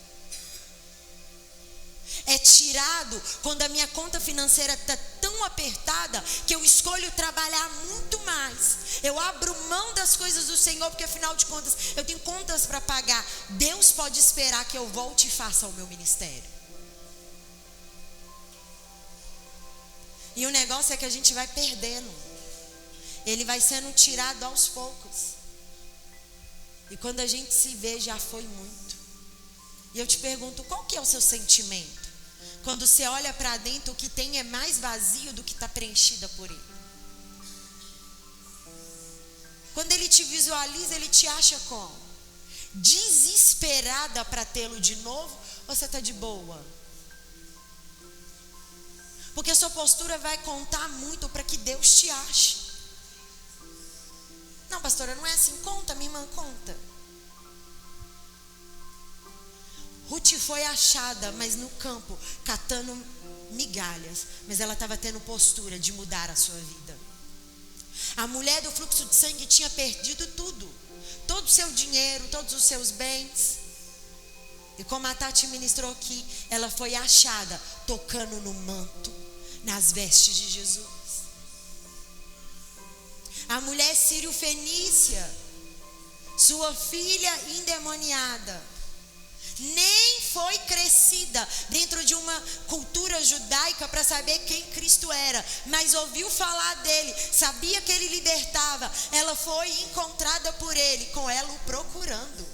É tirado quando a minha conta financeira está tão apertada que eu escolho trabalhar muito mais. Eu abro mão das coisas do Senhor, porque afinal de contas eu tenho contas para pagar. Deus pode esperar que eu volte e faça o meu ministério. E o negócio é que a gente vai perdendo. Ele vai sendo tirado aos poucos. E quando a gente se vê, já foi muito. E eu te pergunto, qual que é o seu sentimento? Quando você olha para dentro, o que tem é mais vazio do que está preenchida por ele. Quando ele te visualiza, ele te acha como? Desesperada para tê-lo de novo, ou você está de boa? Porque a sua postura vai contar muito para que Deus te ache. Não, pastora, não é assim. Conta, minha irmã, conta. Ruth foi achada, mas no campo, catando migalhas. Mas ela estava tendo postura de mudar a sua vida. A mulher do fluxo de sangue tinha perdido tudo. Todo o seu dinheiro, todos os seus bens. E como a Tati ministrou aqui, ela foi achada tocando no manto, nas vestes de Jesus. A mulher sírio-fenícia, sua filha endemoniada, nem foi crescida dentro de uma cultura judaica para saber quem Cristo era, mas ouviu falar dele, sabia que ele libertava. Ela foi encontrada por ele, com ela o procurando.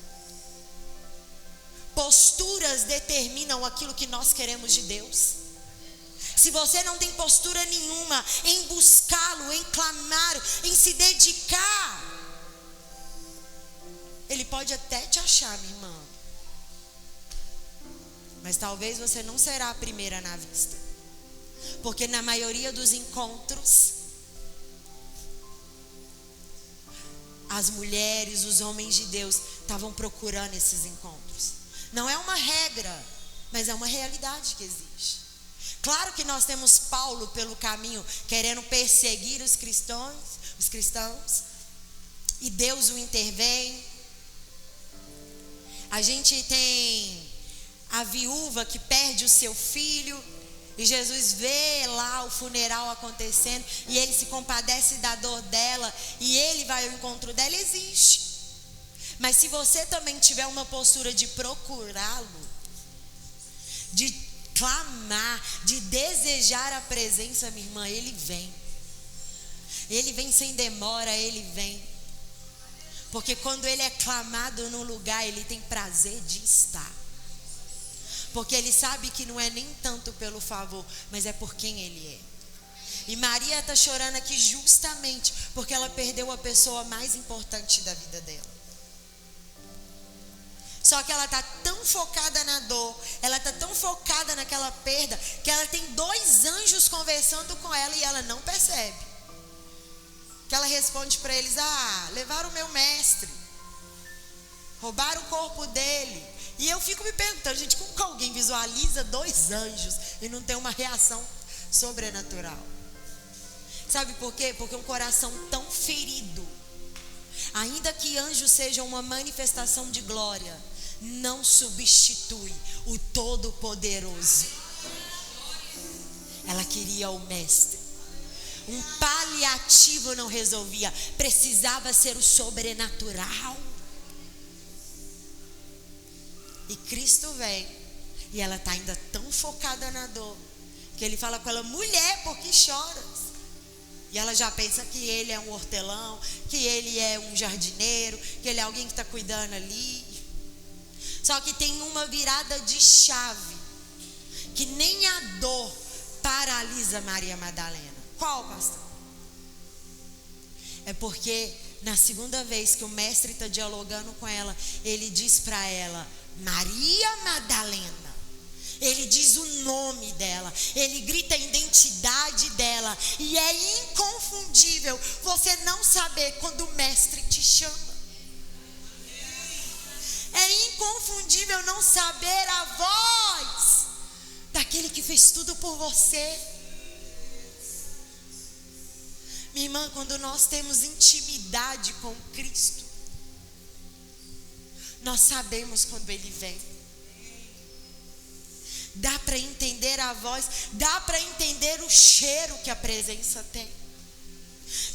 Posturas determinam aquilo que nós queremos de Deus. Se você não tem postura nenhuma em buscá-lo, em clamá-lo, em se dedicar, ele pode até te achar, minha irmã, mas talvez você não será a primeira na vista, porque na maioria dos encontros, as mulheres, os homens de Deus estavam procurando esses encontros. Não é uma regra, mas é uma realidade que existe. Claro que nós temos Paulo pelo caminho, querendo perseguir os cristãos, e Deus o intervém. A gente tem a viúva que perde o seu filho, e Jesus vê lá o funeral acontecendo, e ele se compadece da dor dela, e ele vai ao encontro dela. Existe. Mas se você também tiver uma postura de procurá-lo, de clamar, de desejar a presença, minha irmã, ele vem. Ele vem sem demora, ele vem. Porque quando ele é clamado no lugar, ele tem prazer de estar. Porque ele sabe que não é nem tanto pelo favor, mas é por quem ele é. E Maria está chorando aqui justamente porque ela perdeu a pessoa mais importante da vida dela. Só que ela está tão focada na dor, ela está tão focada naquela perda, que ela tem 2 anjos conversando com ela e ela não percebe. Que ela responde para eles: levaram o meu mestre, roubaram o corpo dele. E eu fico me perguntando, gente, como que alguém visualiza 2 anjos e não tem uma reação sobrenatural? Sabe por quê? Porque um coração tão ferido, ainda que anjos sejam uma manifestação de glória, não substitui o Todo-Poderoso. Ela queria o mestre. Um paliativo não resolvia, precisava ser o sobrenatural. E Cristo vem, e ela está ainda tão focada na dor, que ele fala com ela: mulher, por que choras? E ela já pensa que ele é um hortelão, que ele é um jardineiro, que ele é alguém que está cuidando ali. Só que tem uma virada de chave, que nem a dor paralisa Maria Madalena. Qual, pastor? É porque na segunda vez que o mestre está dialogando com ela, ele diz para ela: Maria Madalena. Ele diz o nome dela, ele grita a identidade dela, e é inconfundível você não saber quando o mestre te chama. É inconfundível não saber a voz daquele que fez tudo por você. Minha irmã, quando nós temos intimidade com Cristo, nós sabemos quando Ele vem. Dá para entender a voz, dá para entender o cheiro que a presença tem.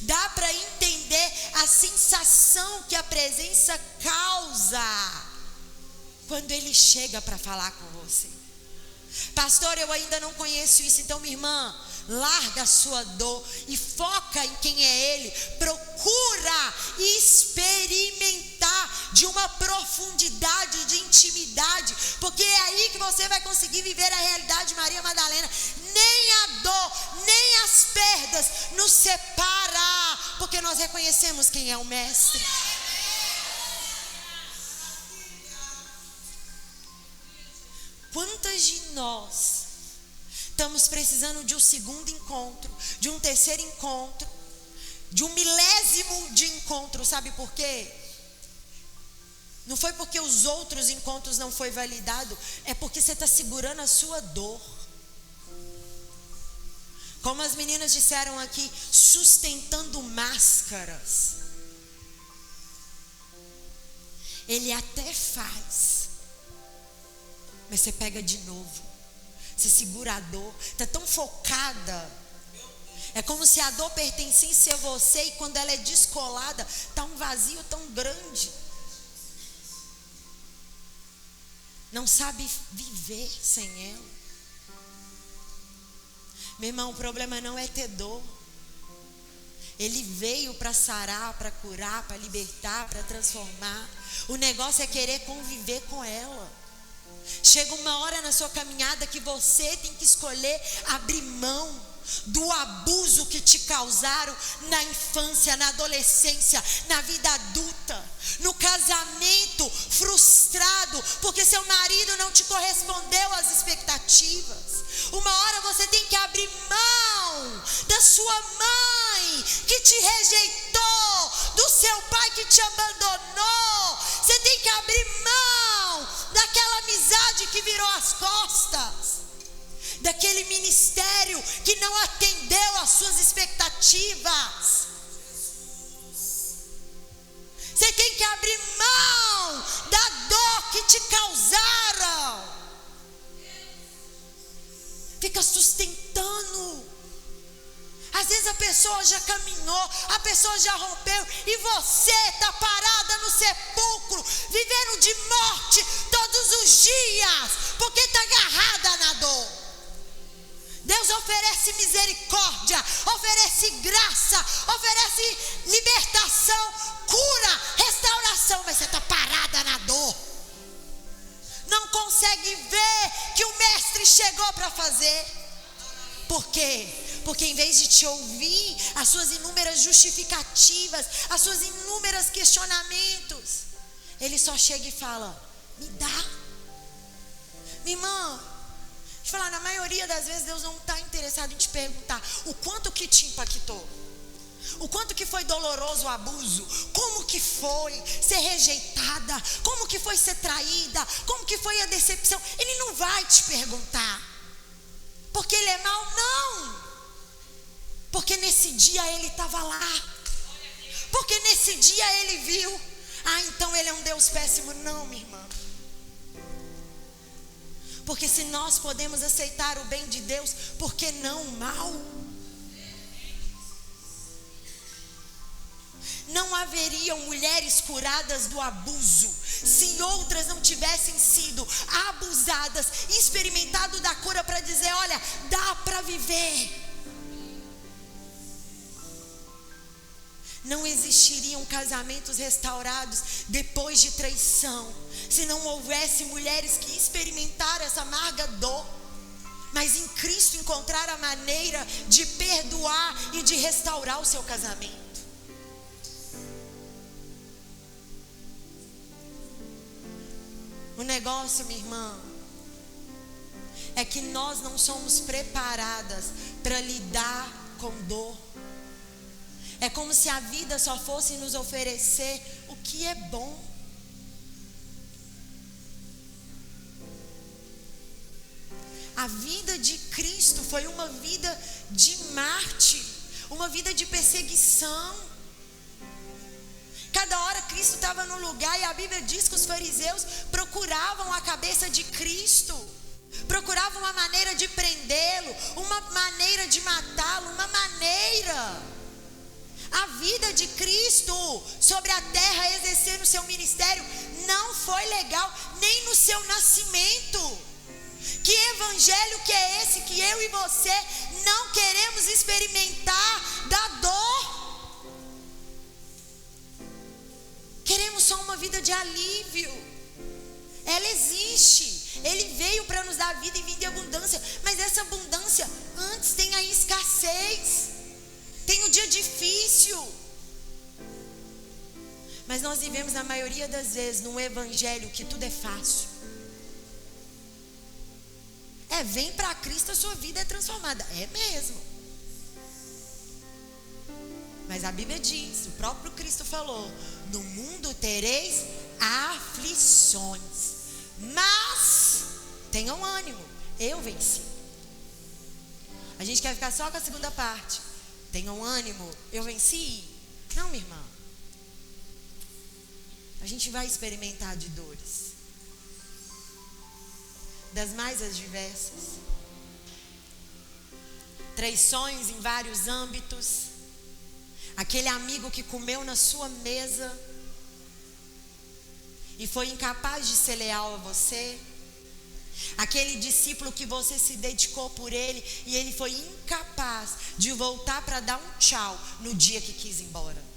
Dá para entender a sensação que a presença causa quando Ele chega para falar com você. Pastor, eu ainda não conheço isso. Então, minha irmã, larga a sua dor e foca em quem é Ele. Procura experimentar de uma profundidade de intimidade, porque é aí que você vai conseguir viver a realidade de Maria Madalena. Nem a dor, nem as perdas nos separa, porque nós reconhecemos quem é o Mestre. Quantas de nós estamos precisando de um segundo encontro, de um terceiro encontro, de um milésimo de encontro? Sabe por quê? Não foi porque os outros encontros não foi validado, é porque você está segurando a sua dor. Como as meninas disseram aqui, sustentando máscaras. Ele até faz, mas você pega de novo. Você segura a dor. Está tão focada. É como se a dor pertencesse a você, e quando ela é descolada, está um vazio tão grande. Não sabe viver sem ela. Meu irmão, o problema não é ter dor. Ele veio para sarar, para curar, para libertar, para transformar. O negócio é querer conviver com ela. Chega uma hora na sua caminhada que você tem que escolher abrir mão do abuso que te causaram na infância, na adolescência, na vida adulta, no casamento frustrado, porque seu marido não te correspondeu às expectativas. Uma hora você tem que abrir mão da sua mãe que te rejeitou, do seu pai que te abandonou. Você tem que abrir mão daquela amizade que virou as costas, daquele ministério que não atendeu às suas expectativas. Você tem que abrir mão da dor que te causaram. Fica sustentando. Às vezes a pessoa já caminhou, a pessoa já rompeu, e você está parada no sepulcro, vivendo de morte todos os dias, porque está agarrada na dor. Deus oferece misericórdia, oferece graça, oferece libertação, cura, restauração, mas você está parada na dor. Não consegue ver que o Mestre chegou para fazer. Por quê? Porque em vez de te ouvir, as suas inúmeras justificativas, as suas inúmeros questionamentos, ele só chega e fala: me dá. Minha irmã, deixa eu falar, na maioria das vezes Deus não está interessado em te perguntar o quanto que te impactou, o quanto que foi doloroso o abuso, como que foi ser rejeitada, como que foi ser traída, como que foi a decepção. Ele não vai te perguntar porque ele é mau, não. Porque nesse dia ele estava lá, porque nesse dia ele viu. Ah, então ele é um Deus péssimo. Não, minha irmã. Porque se nós podemos aceitar o bem de Deus, por que não o mal? Não haveriam mulheres curadas do abuso se outras não tivessem sido abusadas e experimentado da cura para dizer: olha, dá para viver. Não existiriam casamentos restaurados depois de traição, se não houvesse mulheres que experimentaram essa amarga dor, mas em Cristo encontraram a maneira de perdoar e de restaurar o seu casamento. O negócio, minha irmã, é que nós não somos preparadas para lidar com dor. É como se a vida só fosse nos oferecer o que é bom. A vida de Cristo foi uma vida de mártir, uma vida de perseguição. Cada hora Cristo estava no lugar, e a Bíblia diz que os fariseus procuravam a cabeça de Cristo, procuravam uma maneira de prendê-lo, uma maneira de matá-lo, uma maneira. A vida de Cristo sobre a terra, exercendo o seu ministério, não foi legal, nem no seu nascimento. Que evangelho que é esse que eu e você não queremos experimentar da dor? Queremos só uma vida de alívio. Ela existe. Ele veio para nos dar vida e vida em abundância. Mas essa abundância, antes tem a escassez. Tem o dia difícil. Mas nós vivemos na maioria das vezes num evangelho que tudo é fácil. Vem para Cristo, a sua vida é transformada. É mesmo. Mas a Bíblia diz, o próprio Cristo falou: no mundo tereis aflições, mas tenham ânimo, eu venci. A gente quer ficar só com a segunda parte. Tenham ânimo, eu venci. Não, minha irmã. A gente vai experimentar de dores, das mais diversas, traições em vários âmbitos, aquele amigo que comeu na sua mesa e foi incapaz de ser leal a você, aquele discípulo que você se dedicou por ele e ele foi incapaz de voltar para dar um tchau no dia que quis ir embora,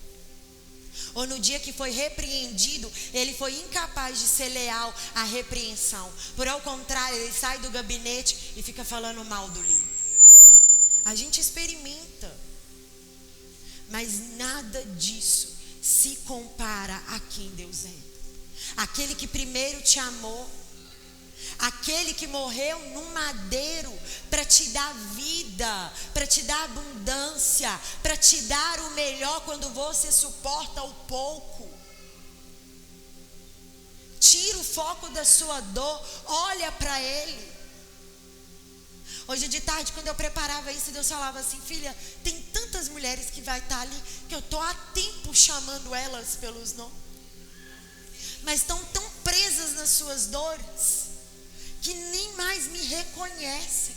ou no dia que foi repreendido, ele foi incapaz de ser leal à repreensão. Por ao contrário, ele sai do gabinete e fica falando mal do líder. A gente experimenta, mas nada disso se compara a quem Deus é. Aquele que primeiro te amou, aquele que morreu num madeiro para te dar vida, para te dar abundância, para te dar o melhor quando você suporta o pouco. Tira o foco da sua dor, olha para Ele. Hoje de tarde, quando eu preparava isso, Deus falava assim: filha, tem tantas mulheres que vai estar ali, que eu estou há tempo chamando elas pelos nomes, mas estão tão presas nas suas dores, que nem mais me reconhecem.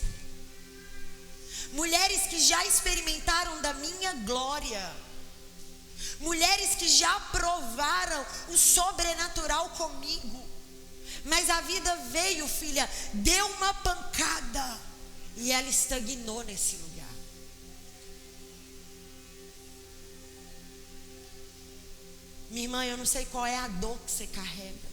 Mulheres que já experimentaram da minha glória, mulheres que já provaram o sobrenatural comigo, mas a vida veio, filha, deu uma pancada e ela estagnou nesse lugar. Minha irmã, eu não sei qual é a dor que você carrega.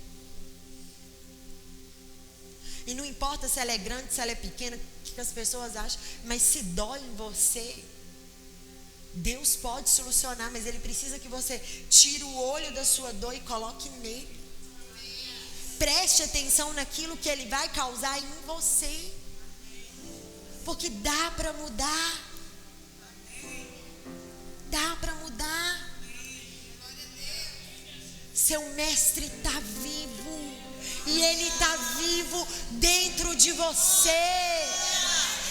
E não importa se ela é grande, se ela é pequena, o que as pessoas acham, mas se dói em você, Deus pode solucionar, mas Ele precisa que você tire o olho da sua dor e coloque nele. Preste atenção naquilo que Ele vai causar em você, porque dá para mudar. Dá para mudar. Seu mestre está vivo. E Ele está vivo dentro de você.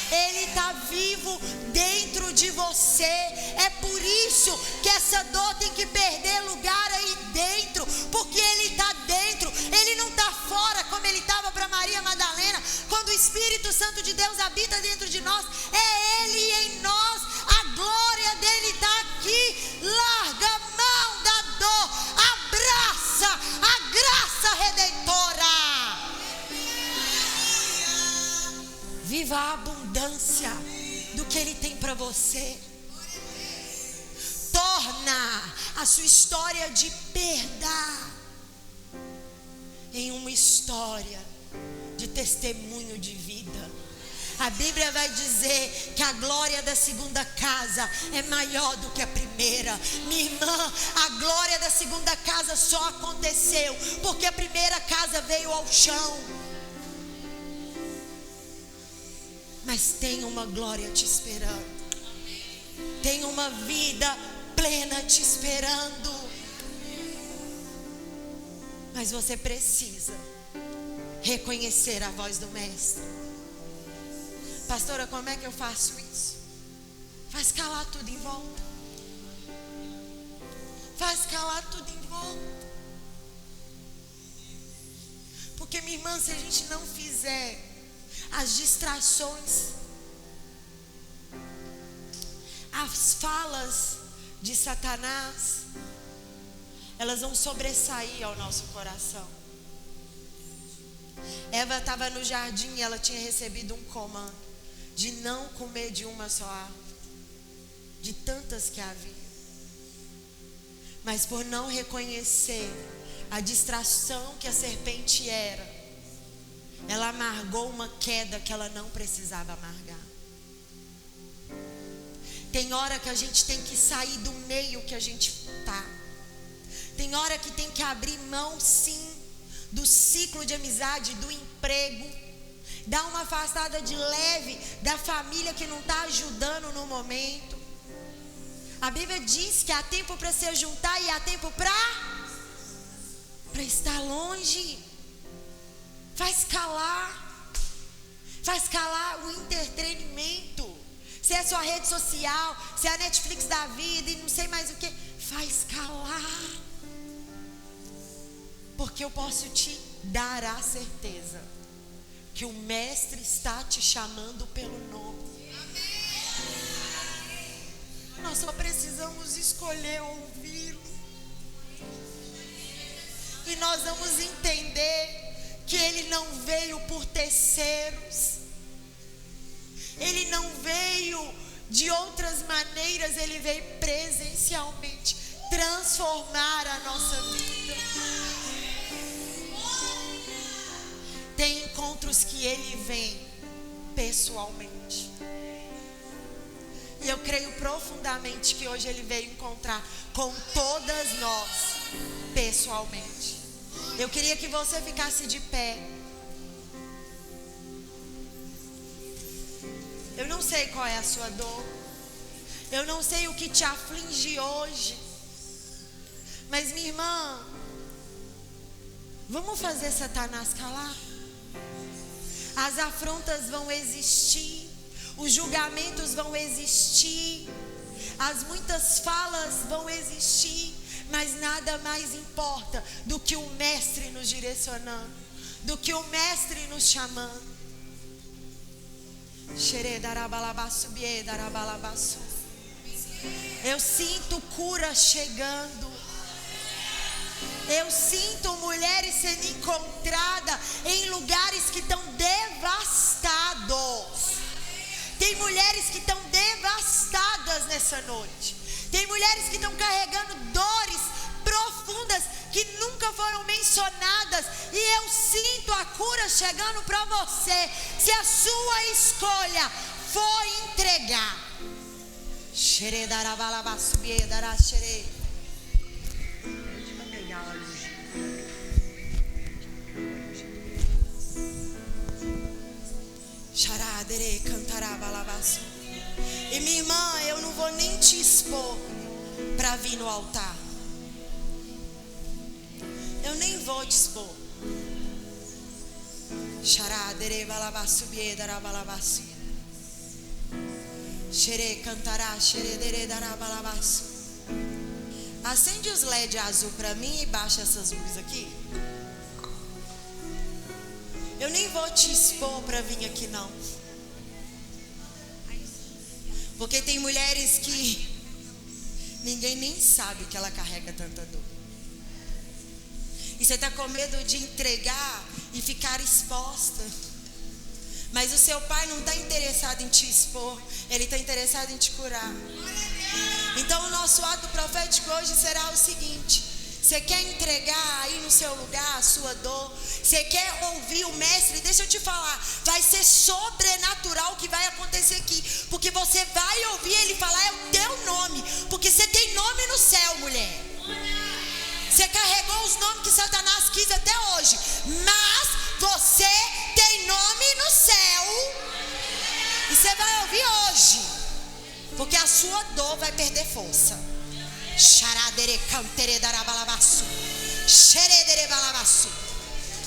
Ele está vivo dentro de você. É por isso que essa dor tem que perder lugar aí dentro, porque Ele está dentro. Ele não está fora como Ele estava para Maria Madalena. Quando o Espírito Santo de Deus habita dentro de nós, é Ele em nós. A glória dele está aqui. Larga a mão da dor, abraça a graça redentora. Viva a abundância do que Ele tem para você. Torna a sua história de perda em uma história de testemunho de vida. A Bíblia vai dizer que a glória da segunda casa é maior do que a primeira. Minha irmã, a glória da segunda casa só aconteceu porque a primeira casa veio ao chão. Mas tem uma glória te esperando. Tem uma vida plena te esperando. Mas você precisa reconhecer a voz do Mestre. Pastora, como é que eu faço isso? Faz calar tudo em volta. Faz calar tudo em volta. Porque, minha irmã, se a gente não fizer, as distrações, as falas de Satanás, elas vão sobressair ao nosso coração. Eva estava no jardim e ela tinha recebido um comando de não comer de uma só árvore, de tantas que havia. Mas por não reconhecer a distração que a serpente era, ela amargou uma queda que ela não precisava amargar. Tem hora que a gente tem que sair do meio que a gente está. Tem hora que tem que abrir mão, sim, do ciclo de amizade, do emprego. Dar uma afastada de leve da família que não está ajudando no momento. A Bíblia diz que há tempo para se juntar e há tempo para estar longe. Faz calar o entretenimento. Se é sua rede social, se é a Netflix da vida e não sei mais o que, faz calar. Porque eu posso te dar a certeza que o Mestre está te chamando pelo nome. Nós só precisamos escolher ouvi-lo. E nós vamos entender que Ele não veio por terceiros. Ele não veio de outras maneiras. Ele veio presencialmente transformar a nossa vida. Tem encontros que Ele vem pessoalmente. E eu creio profundamente que hoje Ele veio encontrar com todas nós pessoalmente. Eu queria que você ficasse de pé. Eu não sei qual é a sua dor. Eu não sei o que te aflige hoje. Mas minha irmã, vamos fazer Satanás calar? As afrontas vão existir. Os julgamentos vão existir. As muitas falas vão existir. Mas nada mais importa do que o Mestre nos direcionando, do que o Mestre nos chamando. Eu sinto cura chegando. Eu sinto mulheres sendo encontradas em lugares que estão devastados. Tem mulheres que estão devastadas nessa noite. Tem mulheres que estão carregando dores profundas que nunca foram mencionadas. E eu sinto a cura chegando para você. Se a sua escolha for entregar. E minha irmã, eu não vou nem te expor para vir no altar. Eu nem vou te expor. Acende os LED azul para mim e baixa essas luzes aqui. Eu nem vou te expor para vir aqui não. Porque tem mulheres que ninguém nem sabe que ela carrega tanta dor. E você está com medo de entregar e ficar exposta. Mas o seu pai não está interessado em te expor. Ele está interessado em te curar. Então o nosso ato profético hoje será o seguinte. Você quer entregar aí no seu lugar a sua dor? Você quer ouvir o Mestre? Deixa eu te falar. Vai ser sobrenatural o que vai acontecer aqui. Porque você vai ouvir Ele falar é o teu nome. Porque você tem nome no céu, mulher. Você carregou os nomes que Satanás quis até hoje. Mas você tem nome no céu. E você vai ouvir hoje. Porque a sua dor vai perder força.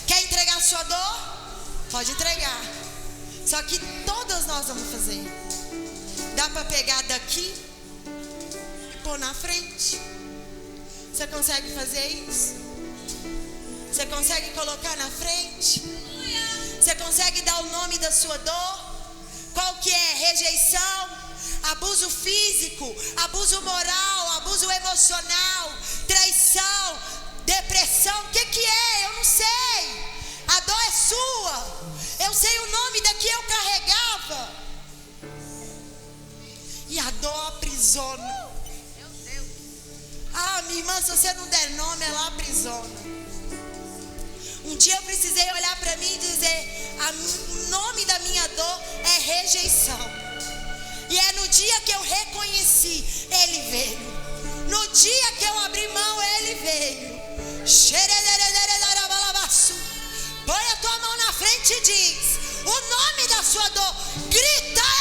Quer entregar a sua dor? Pode entregar. Só que todas nós vamos fazer. Dá para pegar daqui e pôr na frente. Você consegue fazer isso? Você consegue colocar na frente? Você consegue dar o nome da sua dor? Qual que é? Rejeição, abuso físico, abuso moral, abuso emocional, traição, depressão. O que é? Eu não sei. A dor é sua. Eu sei o nome da que eu carregava. E a dor aprisiona. Ah, minha irmã, se você não der nome, ela aprisiona. Um dia eu precisei olhar para mim e dizer: o nome da minha dor é rejeição. E é no dia que eu reconheci, Ele veio. No dia que eu abri mão, Ele veio. Põe a tua mão na frente e diz o nome da sua dor. Grita